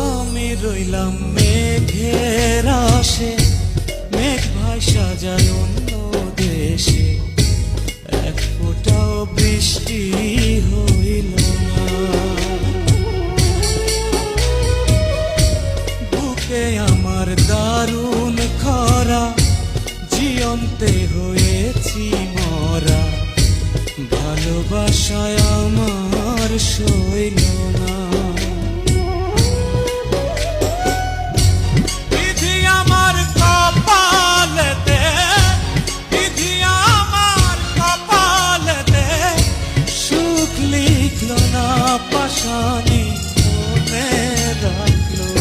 আমি রইলাম মেঘের আশে, মেঘ ভাষা যায় অন্য দেশে, এক ফোঁটাও বৃষ্টি হইল না। বুকে আমার দারুণ খরা, জিয়ন্তে হয়েছি মরা, ভালোবাসায় আমার সইল না। বিধি আমার কপালেতে, বিধি আমার কপালেতে সুখ লিখল না, পাশানি মনে রাখলো